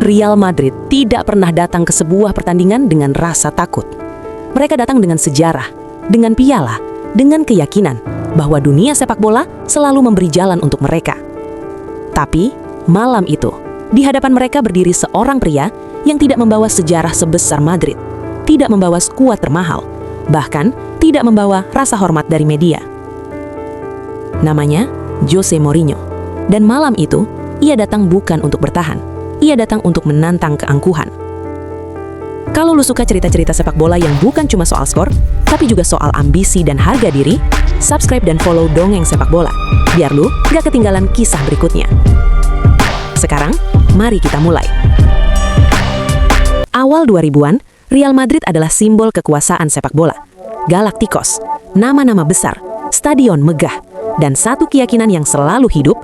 Real Madrid tidak pernah datang ke sebuah pertandingan dengan rasa takut. Mereka datang dengan sejarah, dengan piala, dengan keyakinan bahwa dunia sepak bola selalu memberi jalan untuk mereka. Tapi, malam itu, di hadapan mereka berdiri seorang pria yang tidak membawa sejarah sebesar Madrid, tidak membawa skuad termahal, bahkan tidak membawa rasa hormat dari media. Namanya Jose Mourinho. Dan malam itu, ia datang bukan untuk bertahan. Ia datang untuk menantang keangkuhan. Kalau lu suka cerita-cerita sepak bola yang bukan cuma soal skor, tapi juga soal ambisi dan harga diri, subscribe dan follow Dongeng Sepak Bola, biar lu gak ketinggalan kisah berikutnya. Sekarang, mari kita mulai. Awal 2000-an, Real Madrid adalah simbol kekuasaan sepak bola. Galacticos, nama-nama besar, stadion megah, dan satu keyakinan yang selalu hidup,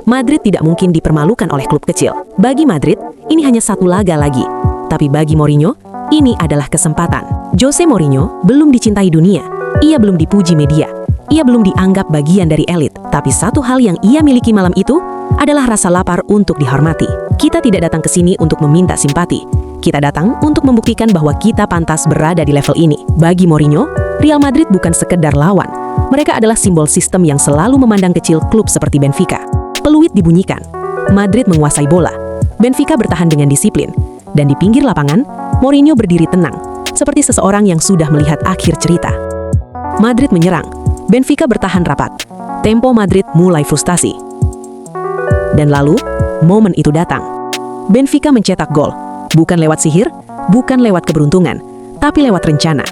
Madrid tidak mungkin dipermalukan oleh klub kecil. Bagi Madrid, ini hanya satu laga lagi. Tapi bagi Mourinho, ini adalah kesempatan. Jose Mourinho belum dicintai dunia. Ia belum dipuji media. Ia belum dianggap bagian dari elit. Tapi satu hal yang ia miliki malam itu adalah rasa lapar untuk dihormati. Kita tidak datang ke sini untuk meminta simpati. Kita datang untuk membuktikan bahwa kita pantas berada di level ini. Bagi Mourinho, Real Madrid bukan sekedar lawan. Mereka adalah simbol sistem yang selalu memandang kecil klub seperti Benfica. Peluit dibunyikan. Madrid menguasai bola. Benfica bertahan dengan disiplin. Dan di pinggir lapangan, Mourinho berdiri tenang, seperti seseorang yang sudah melihat akhir cerita. Madrid menyerang. Benfica bertahan rapat. Tempo Madrid mulai frustasi. Dan lalu, momen itu datang. Benfica mencetak gol. Bukan lewat sihir, bukan lewat keberuntungan, tapi lewat rencana.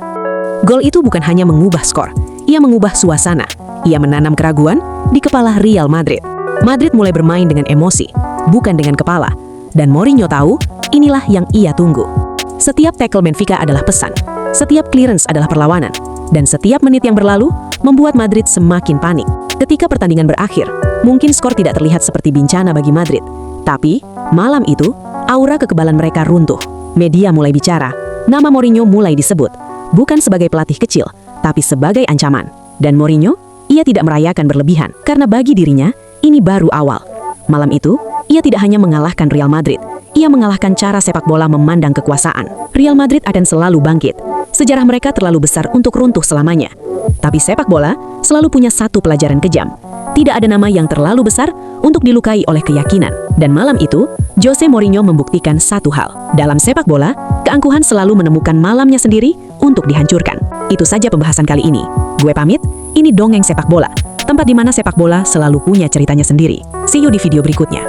Gol itu bukan hanya mengubah skor. Ia mengubah suasana. Ia menanam keraguan di kepala Real Madrid. Madrid mulai bermain dengan emosi, bukan dengan kepala. Dan Mourinho tahu, inilah yang ia tunggu. Setiap tackle Benfica adalah pesan. Setiap clearance adalah perlawanan. Dan setiap menit yang berlalu, membuat Madrid semakin panik. Ketika pertandingan berakhir, mungkin skor tidak terlihat seperti bencana bagi Madrid. Tapi, malam itu, aura kekebalan mereka runtuh. Media mulai bicara. Nama Mourinho mulai disebut. Bukan sebagai pelatih kecil, tapi sebagai ancaman. Dan Mourinho, ia tidak merayakan berlebihan. Karena bagi dirinya, ini baru awal. Malam itu, ia tidak hanya mengalahkan Real Madrid. Ia mengalahkan cara sepak bola memandang kekuasaan. Real Madrid akan selalu bangkit. Sejarah mereka terlalu besar untuk runtuh selamanya. Tapi sepak bola selalu punya satu pelajaran kejam. Tidak ada nama yang terlalu besar untuk dilukai oleh keyakinan. Dan malam itu, Jose Mourinho membuktikan satu hal. Dalam sepak bola, keangkuhan selalu menemukan malamnya sendiri untuk dihancurkan. Itu saja pembahasan kali ini. Gue pamit, ini Dongeng Sepak Bola. Tempat di mana sepak bola selalu punya ceritanya sendiri. See you di video berikutnya.